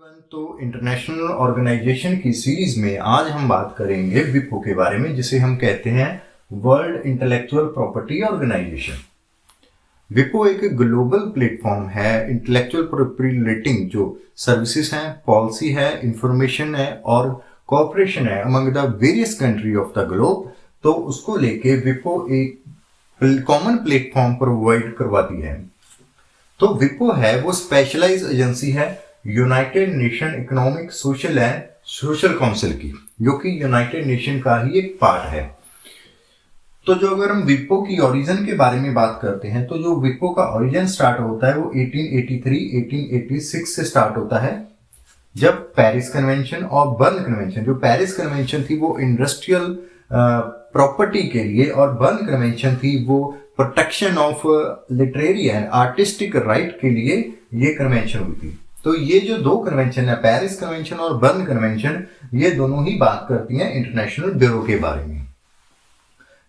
Everyone, तो international organisation की series में आज हम बात करेंगे विपो के बारे में, जिसे हम कहते हैं वर्ल्ड इंटेलेक्चुअल प्रॉपर्टी ऑर्गेनाइजेशन। विपो एक ग्लोबल प्लेटफॉर्म है इंटेलेक्चुअल प्रॉपर्टी रिलेटिंग जो सर्विसेज हैं, पॉलिसी है, इंफॉर्मेशन है और कोऑपरेशन है among the various country of the globe. तो उसको लेके विपो एक कॉमन प्लेटफॉर्म प्रोवाइड करवाती है। तो विपो है वो स्पेशलाइज एजेंसी है United nation economic social and social council की, जो कि यूनाइटेड नेशन का ही एक पार्ट है। तो जो अगर हम विपो की ओरिजिन के बारे में बात करते हैं, तो जो विपो का ओरिजिन स्टार्ट होता है वो 1883-1886 से स्टार्ट होता है, जब पेरिस कन्वेंशन और बर्न कन्वेंशन, जो पेरिस कन्वेंशन थी वो इंडस्ट्रियल प्रॉपर्टी के लिए और बर्न कन्वेंशन थी वो protection of literary and artistic right के लिए ये कन्वेंशन हुई थी। तो ये जो दो कन्वेंशन है, पेरिस कन्वेंशन और बर्न कन्वेंशन, ये दोनों ही बात करती हैं इंटरनेशनल ब्यूरो के बारे में।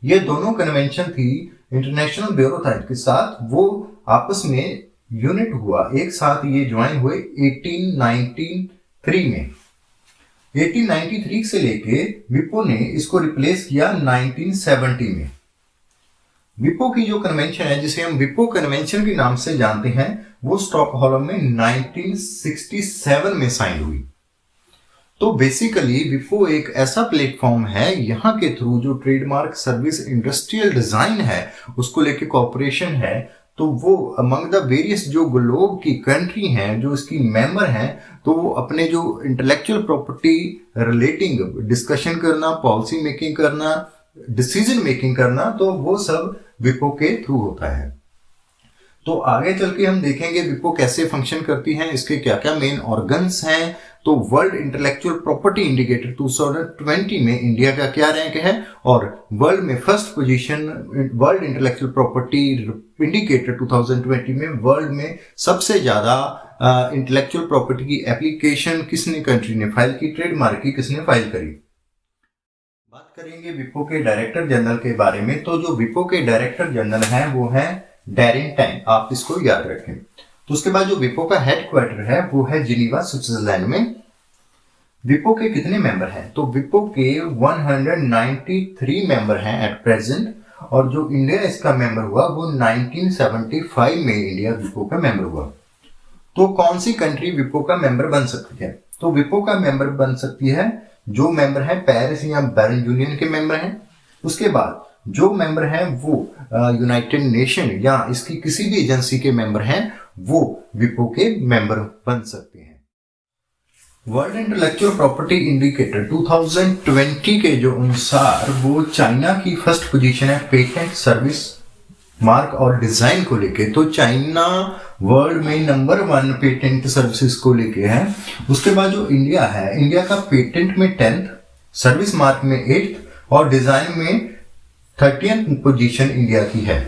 ये दोनों कन्वेंशन थी इंटरनेशनल ब्यूरो था के साथ, वो आपस में यूनिट हुआ, एक साथ ये ज्वाइन हुए 1893 में। 1893 से लेके विपो ने इसको रिप्लेस किया 1970 में। विपो की जो कन्वेंशन है, जिसे हम विपो कन्वेंशन के नाम से जानते हैं, वो स्टॉकहोल्म में 1967 में साइन हुई। तो बेसिकली विपो एक ऐसा प्लेटफॉर्म है, यहाँ के थ्रू जो ट्रेडमार्क, सर्विस, इंडस्ट्रियल डिजाइन है, उसको लेके कॉर्पोरेशन है, तो वो अमंग द वेरियस जो ग्लोब की कंट्री हैं, जो इसकी मेंबर हैं, तो वो अपने जो इंटेलेक्चुअल प्रॉपर्टी रिलेटिंग डिस्कशन करना, पॉलिसी मेकिंग करना, डिसीजन मेकिंग करना, तो वो सब विपो के थ्रू होता है। तो आगे चल के हम देखेंगे विपो कैसे फंक्शन करती है, इसके क्या क्या मेन ऑर्गन्स हैं। तो वर्ल्ड इंटेलेक्चुअल प्रॉपर्टी इंडिकेटर 2020 में इंडिया का क्या रैंक है, और वर्ल्ड में first position world intellectual property indicator 2020 में वर्ल्ड में सबसे ज्यादा इंटेलेक्चुअल प्रॉपर्टी की एप्लीकेशन किसने कंट्री ने फाइल की, ट्रेडमार्क की किसने फाइल करी। बात करेंगे विपो के डायरेक्टर जनरल के बारे में। तो जो विपो के डायरेक्टर जनरल हैं वो हैं डैरेन टैंग, आप इसको याद रखें। तो उसके बाद जो विपो का हेडक्वार्टर है वो है जिनीवा, स्विट्जरलैंड में। विपो के कितने मेंबर हैं, तो विपो के 193 मेंबर हैं एट प्रेजेंट, और जो इंडिया इसका मेंबर हुआ वो 1975 में इंडिया विपो का मेंबर हुआ। तो कौन सी कंट्री विपो का मेंबर बन सकती है, तो विपो का मेंबर बन सकती है जो मेंबर है पेरिस या बर्न यूनियन के मेंबर हैं। उसके बाद जो मेंबर हैं वो यूनाइटेड नेशन या इसकी किसी भी एजेंसी के मेंबर हैं, वो विपो के मेंबर बन सकते हैं। वर्ल्ड इंटेलेक्चुअल प्रॉपर्टी इंडिकेटर 2020 के जो अनुसार वो चाइना की फर्स्ट पोजीशन है पेटेंट, सर्विस, मार्क और डिजाइन को लेके। तो चाइना वर्ल्ड में नंबर 1 पेटेंट सर्विसेज को लेके है। उसके बाद जो इंडिया है, इंडिया का पेटेंट में 10th, सर्विस मार्क में 8th और डिजाइन में 30th पोजीशन इंडिया की है।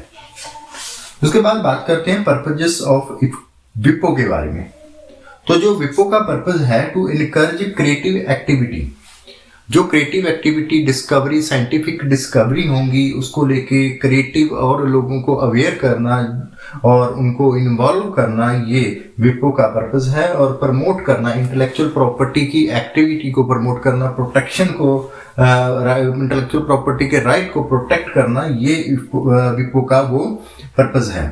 उसके बाद बात करते हैं पर्पजेस ऑफ विपो के बारे में। तो जो विपो का पर्पज है टू इनकरेज क्रिएटिव एक्टिविटी, जो creative activity, discovery, scientific discovery होंगी, उसको लेके क्रिएटिव और लोगों को अवेयर करना और उनको इन्वॉल्व करना, ये विपो का पर्पज है। और प्रमोट करना, इंटेलेक्चुअल प्रॉपर्टी की एक्टिविटी को प्रमोट करना, प्रोटेक्शन को, इंटेलेक्चुअल प्रॉपर्टी के राइट को प्रोटेक्ट करना, ये विपो का वो पर्पज है।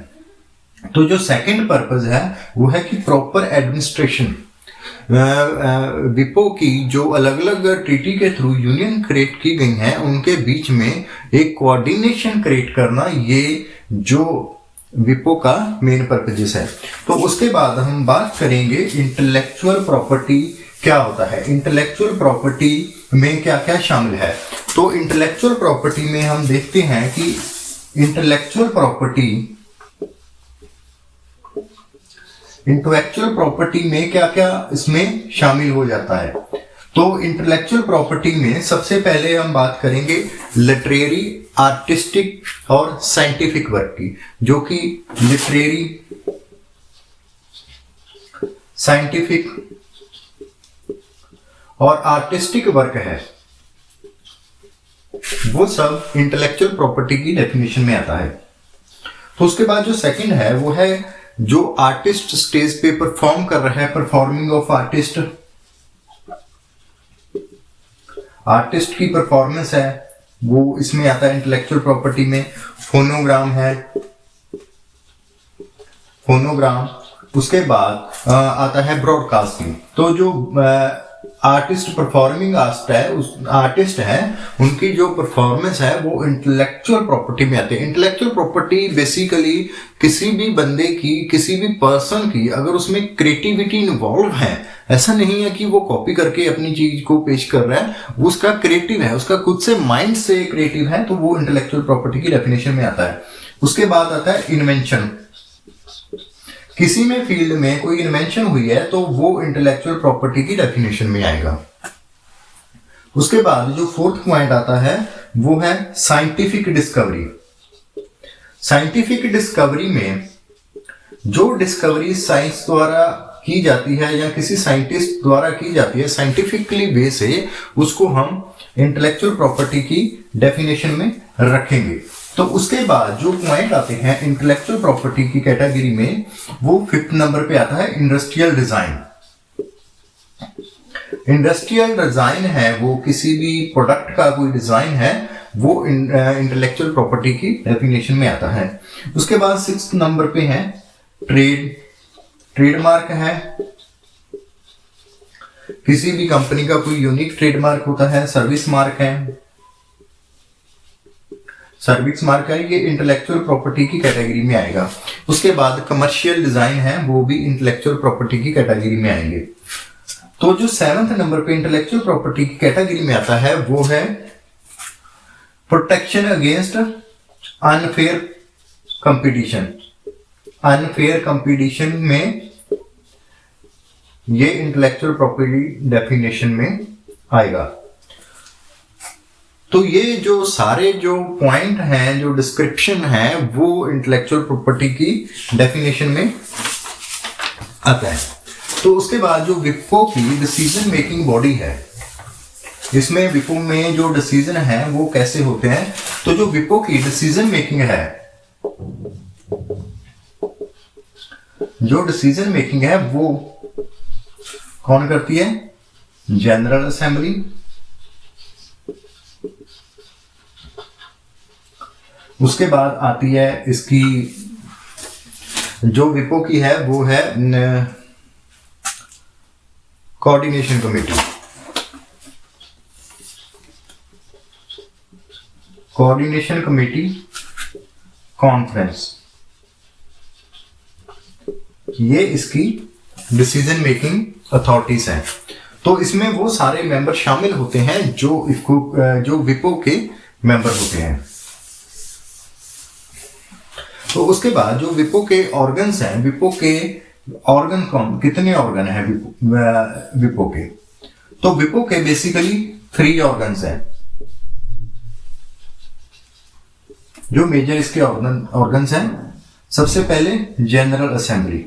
तो जो सेकंड पर्पज है वो है कि प्रॉपर एडमिनिस्ट्रेशन, विपो की जो अलग अलग ट्रीटी के थ्रू यूनियन क्रिएट की गई हैं उनके बीच में एक कोऑर्डिनेशन क्रिएट करना, ये जो विपो का मेन पर्पजेस है। तो उसके बाद हम बात करेंगे इंटेलेक्चुअल प्रॉपर्टी क्या होता है, इंटेलेक्चुअल प्रॉपर्टी में क्या क्या शामिल है। तो इंटेलेक्चुअल प्रॉपर्टी में हम देखते हैं कि इंटेलेक्चुअल प्रॉपर्टी में क्या क्या इसमें शामिल हो जाता है। तो इंटेलेक्चुअल प्रॉपर्टी में सबसे पहले हम बात करेंगे लिटरेरी, आर्टिस्टिक और साइंटिफिक वर्क की, जो कि लिटरेरी, साइंटिफिक और आर्टिस्टिक वर्क है, वो सब इंटेलेक्चुअल प्रॉपर्टी की डेफिनेशन में आता है। तो उसके बाद जो सेकंड है वो है जो आर्टिस्ट स्टेज पे परफॉर्म कर रहा है, परफॉर्मिंग ऑफ आर्टिस्ट, आर्टिस्ट की परफॉर्मेंस है वो इसमें आता है इंटेलेक्चुअल प्रॉपर्टी में। फोनोग्राम है, फोनोग्राम। उसके बाद आता है ब्रॉडकास्टिंग। तो जो आर्टिस्ट परफॉर्मिंग आर्टिस्ट है उनकी जो परफॉर्मेंस है वो इंटेलेक्चुअल प्रॉपर्टी में आते हैं। इंटेलेक्चुअल प्रॉपर्टी बेसिकली किसी भी बंदे की, किसी भी पर्सन की, अगर उसमें क्रिएटिविटी इन्वॉल्व है, ऐसा नहीं है कि वो कॉपी करके अपनी चीज को पेश कर रहा है, वो उसका क्रिएटिव है, उसका खुद से माइंड से क्रिएटिव है, तो वो इंटेलेक्चुअल प्रॉपर्टी की डेफिनेशन में आता है। उसके बाद आता है इन्वेंशन। किसी में फील्ड में कोई इन्वेंशन हुई है तो वो इंटेलेक्चुअल प्रॉपर्टी की डेफिनेशन में आएगा। उसके बाद जो फोर्थ पॉइंट आता है वो है साइंटिफिक डिस्कवरी। साइंटिफिक डिस्कवरी में जो डिस्कवरी साइंस द्वारा की जाती है या किसी साइंटिस्ट द्वारा की जाती है साइंटिफिकली वे से, उसको हम इंटेलेक्चुअल प्रॉपर्टी की डेफिनेशन में रखेंगे। तो उसके बाद जो पॉइंट आते हैं इंटेलेक्चुअल प्रॉपर्टी की कैटेगरी में, वो 5th नंबर पे आता है इंडस्ट्रियल डिजाइन। इंडस्ट्रियल डिजाइन है वो किसी भी प्रोडक्ट का कोई डिजाइन है, वो इंटेलेक्चुअल प्रॉपर्टी की डेफिनेशन में आता है। उसके बाद 6th नंबर पे है ट्रेडमार्क है। किसी भी कंपनी का कोई यूनिक ट्रेडमार्क होता है। सर्विस मार्क है, सर्विस मार्क है, ये इंटेलेक्चुअल प्रॉपर्टी की कैटेगरी में आएगा। उसके बाद कमर्शियल डिजाइन है, वो भी इंटेलेक्चुअल प्रॉपर्टी की कैटेगरी में आएंगे। तो जो 7th नंबर पे इंटेलेक्चुअल प्रॉपर्टी की कैटेगरी में आता है वो है protection against unfair competition. Unfair competition में ये इंटेलेक्चुअल प्रॉपर्टी डेफिनेशन में आएगा। तो ये जो सारे जो पॉइंट हैं, जो डिस्क्रिप्शन है, वो इंटेलेक्चुअल प्रॉपर्टी की डेफिनेशन में आता है। तो उसके बाद जो विपो की डिसीजन मेकिंग बॉडी है, इसमें विपो में जो डिसीजन है वो कैसे होते हैं। तो जो विपो की डिसीजन मेकिंग है, जो डिसीजन मेकिंग है वो कौन करती है? General assembly. उसके बाद आती है इसकी जो विपो की है वो है coordination committee. Coordination committee conference, ये इसकी डिसीजन मेकिंग अथॉरिटीज हैं। तो इसमें वो सारे मेंबर शामिल होते हैं जो विपो के मेंबर होते हैं। तो उसके बाद जो विपो के ऑर्गन्स हैं, विपो के ऑर्गन कितने ऑर्गन हैं विपो के? तो विपो के बेसिकली 3 ऑर्गन्स हैं। जो मेजर इसके ऑर्गन्स हैं, सबसे पहले जनरल असेंबली।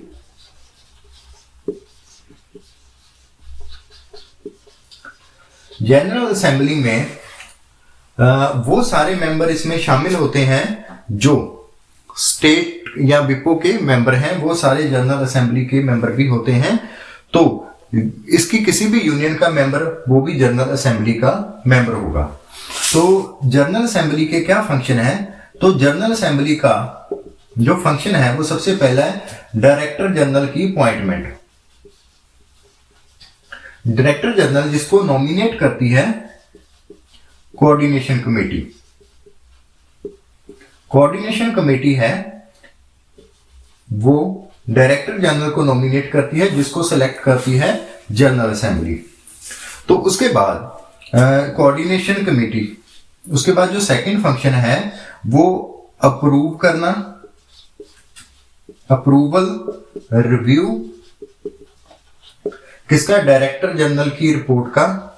जनरल असेंबली में वो सारे मेंबर इसमें शामिल होते हैं जो स्टेट या विपो के मेंबर हैं, वो सारे जनरल असेंबली के मेंबर भी होते हैं। तो इसकी किसी भी यूनियन का मेंबर वो भी जनरल असेंबली का मेंबर होगा। तो जनरल असेंबली के क्या फंक्शन है? तो जनरल असेंबली का जो फंक्शन है वो सबसे पहला है डायरेक्टर जनरल की अपॉइंटमेंट। डायरेक्टर जनरल जिसको नॉमिनेट करती है कोऑर्डिनेशन कमेटी। कोऑर्डिनेशन कमेटी है वो डायरेक्टर जनरल को नॉमिनेट करती है, जिसको सेलेक्ट करती है जनरल असेंबली। तो उसके बाद कोऑर्डिनेशन कमेटी, उसके बाद जो सेकंड फंक्शन है वो अप्रूव करना, अप्रूवल, रिव्यू किसका? डायरेक्टर जनरल की रिपोर्ट का।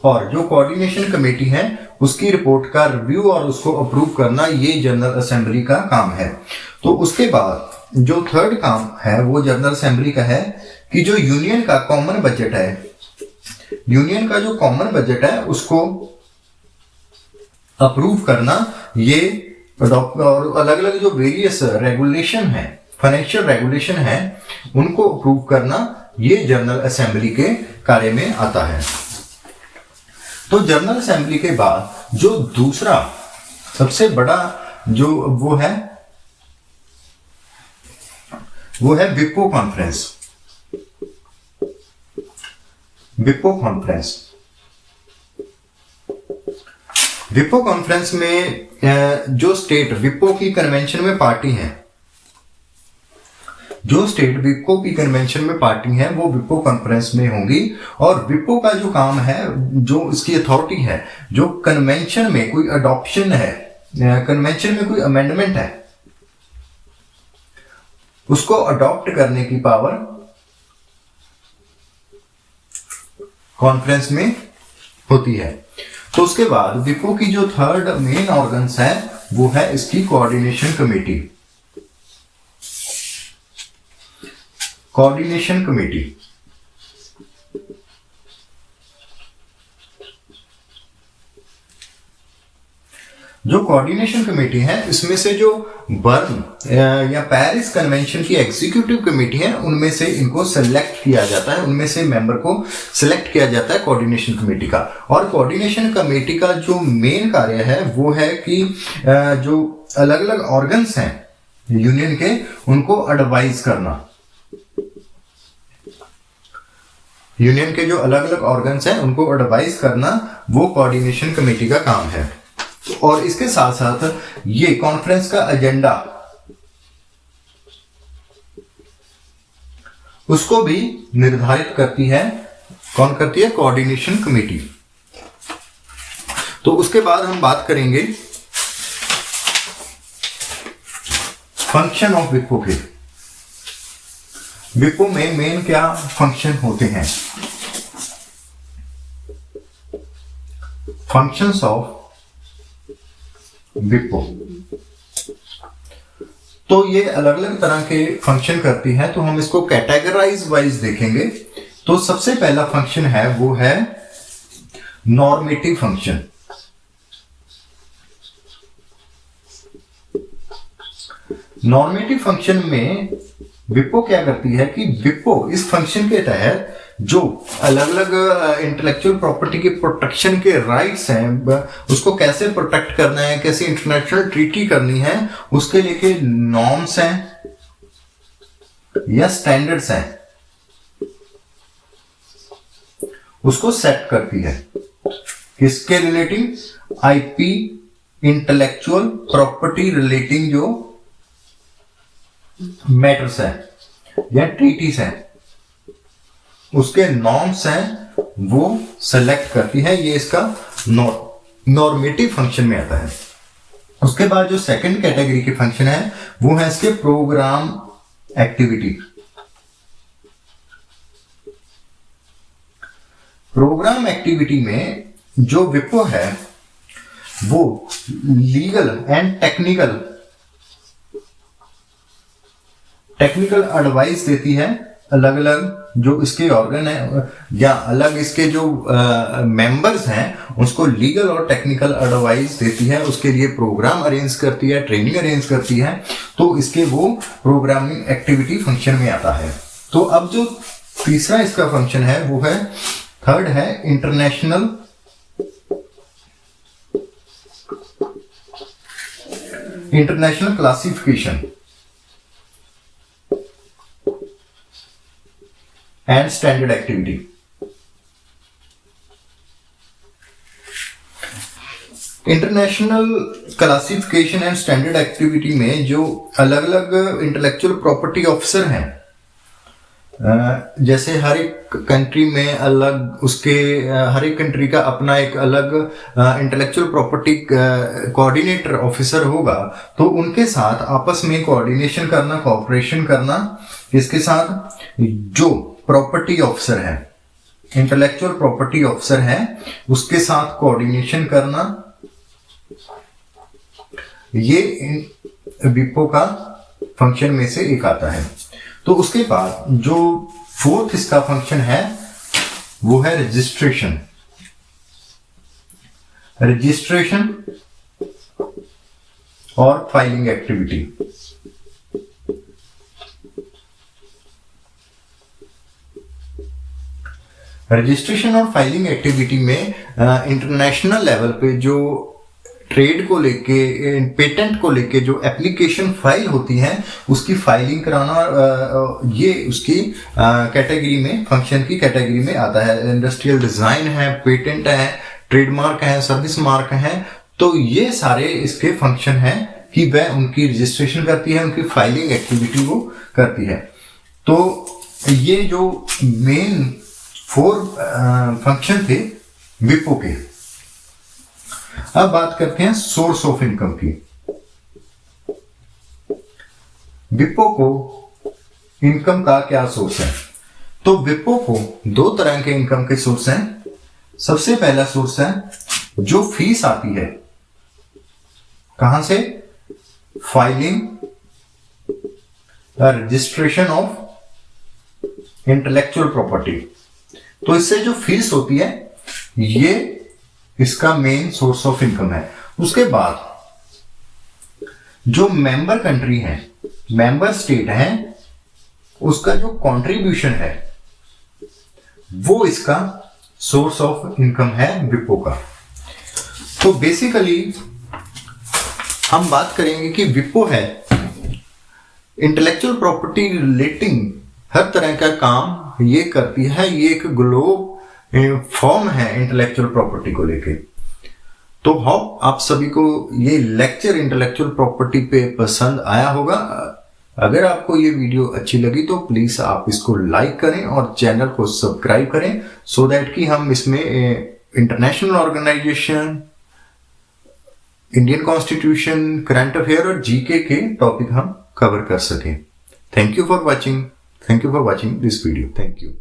और जो कोऑर्डिनेशन कमेटी है उसकी रिपोर्ट का रिव्यू और उसको अप्रूव करना, ये जनरल असेंबली का काम है। तो उसके बाद जो थर्ड काम है वो जनरल असेंबली का है कि जो यूनियन का कॉमन बजट है, यूनियन का जो कॉमन बजट है उसको अप्रूव करना, ये अडॉप्ट और अलग अलग जो वेरियस रेगुलेशन है, फाइनेंशियल रेगुलेशन है, उनको अप्रूव करना, ये जनरल असेंबली के कार्य में आता है। तो जनरल असेंबली के बाद जो दूसरा सबसे बड़ा जो वो है विपो कॉन्फ्रेंस। विपो कॉन्फ्रेंस, विपो कॉन्फ्रेंस में जो स्टेट विपो की कन्वेंशन में पार्टी है, जो स्टेट विपो की कन्वेंशन में पार्टी है, वो विपो कॉन्फ्रेंस में होंगी। और विपो का जो काम है, जो इसकी अथॉरिटी है, जो कन्वेंशन में कोई अडॉप्शन है, कन्वेंशन में कोई अमेंडमेंट है, उसको अडॉप्ट करने की पावर कॉन्फ्रेंस में होती है। तो उसके बाद विपो की जो थर्ड मेन ऑर्गन्स है वो है इसकी कोऑर्डिनेशन कमेटी। कोऑर्डिनेशन कमेटी, जो कोऑर्डिनेशन कमेटी है, इसमें से जो बर्न या पेरिस कन्वेंशन की एग्जीक्यूटिव कमेटी है, उनमें से इनको सेलेक्ट किया जाता है, उनमें से मेंबर को सेलेक्ट किया जाता है कोऑर्डिनेशन कमेटी का। और कोऑर्डिनेशन कमेटी का जो मेन कार्य है वो है कि जो अलग अलग ऑर्गन्स हैं यूनियन के, उनको एडवाइज करना। यूनियन के जो अलग अलग ऑर्गन्स हैं उनको एडवाइज करना, वो कोऑर्डिनेशन कमेटी का काम है। और इसके साथ साथ ये कॉन्फ्रेंस का एजेंडा, उसको भी निर्धारित करती है। कौन करती है? Coordination committee. तो उसके बाद हम बात करेंगे फंक्शन ऑफ विपो के। विपो में मेन क्या फंक्शन होते हैं? फंक्शंस ऑफ विपो, तो ये अलग अलग तरह के फंक्शन करती है। तो हम इसको कैटेगराइज वाइज देखेंगे। तो सबसे पहला फंक्शन है वो है नॉर्मेटिव फंक्शन। नॉर्मेटिव फंक्शन में विपो क्या करती है कि विपो इस फंक्शन के तहत जो अलग अलग इंटेलेक्चुअल प्रॉपर्टी के प्रोटेक्शन के राइट्स हैं, उसको कैसे प्रोटेक्ट करना है, कैसे इंटरनेशनल ट्रीटी करनी है, उसके लिए नॉर्म्स हैं या स्टैंडर्ड्स हैं, उसको सेट करती है। किसके relating? IP, intellectual property relating जो मैटर्स है या ट्रीटीज हैं, उसके नॉर्म्स हैं, वो सेलेक्ट करती है। ये इसका नॉर्मेटिव फंक्शन में आता है। उसके बाद जो सेकंड कैटेगरी के फंक्शन है वो है इसके प्रोग्राम एक्टिविटी। प्रोग्राम एक्टिविटी में जो विपो है वो लीगल एंड टेक्निकल एडवाइस देती है। अलग अलग जो इसके ऑर्गन है या अलग इसके जो मेंबर्स हैं, उसको लीगल और टेक्निकल एडवाइस देती है, उसके लिए प्रोग्राम अरेंज करती है, ट्रेनिंग अरेंज करती है। तो इसके वो प्रोग्रामिंग एक्टिविटी फंक्शन में आता है। तो अब जो तीसरा इसका फंक्शन है वो है थर्ड है international classification and standard activity. International classification and standard activity में जो अलग अलग इंटेलेक्चुअल प्रॉपर्टी ऑफिसर हैं, जैसे हर एक कंट्री में अलग उसके हर एक कंट्री का अपना एक अलग इंटेलेक्चुअल प्रॉपर्टी कोऑर्डिनेटर ऑफिसर होगा, तो उनके साथ आपस में कोऑर्डिनेशन करना, कोऑपरेशन करना, इसके साथ जो प्रॉपर्टी ऑफिसर है, इंटेलेक्चुअल प्रॉपर्टी ऑफिसर है, उसके साथ कोऑर्डिनेशन करना, ये विपो का फंक्शन में से एक आता है। तो उसके बाद जो फोर्थ इसका फंक्शन है वो है रजिस्ट्रेशन। और फाइलिंग एक्टिविटी। रजिस्ट्रेशन और फाइलिंग एक्टिविटी में इंटरनेशनल लेवल पे जो ट्रेड को लेके, पेटेंट को लेके जो एप्लीकेशन फाइल होती है उसकी फाइलिंग कराना, ये उसकी कैटेगरी में, फंक्शन की कैटेगरी में आता है। इंडस्ट्रियल डिजाइन है, पेटेंट है, ट्रेडमार्क है, सर्विस मार्क है, तो ये सारे इसके फंक्शन हैं कि वह उनकी रजिस्ट्रेशन करती है, उनकी फाइलिंग एक्टिविटी वो करती है। तो ये जो मेन 4 फंक्शन थे विप्रो के। अब बात करते हैं सोर्स ऑफ इनकम की। विप्रो को इनकम का क्या सोर्स है? तो विप्रो को 2 तरह के इनकम के सोर्स हैं। सबसे पहला सोर्स है जो फीस आती है, कहां से? Filing, registration of intellectual property. तो इससे जो फीस होती है ये इसका मेन सोर्स ऑफ इनकम है। उसके बाद जो मेंबर कंट्री है, मेंबर स्टेट है, उसका जो कंट्रीब्यूशन है वो इसका सोर्स ऑफ इनकम है विप्रो का। तो बेसिकली हम बात करेंगे कि विप्रो है इंटेलेक्चुअल प्रॉपर्टी रिलेटिंग हर तरह का काम ये करती है। ये एक ग्लोब फॉर्म है इंटेलेक्चुअल प्रॉपर्टी को लेके। तो होप आप सभी को ये लेक्चर इंटेलेक्चुअल प्रॉपर्टी पे पसंद आया होगा। अगर आपको ये वीडियो अच्छी लगी तो प्लीज आप इसको लाइक करें और चैनल को सब्सक्राइब करें, सो दैट कि हम इसमें international organisation, Indian constitution, current affair और जीके के टॉपिक हम कवर कर सकें। Thank you for watching this video. Thank you.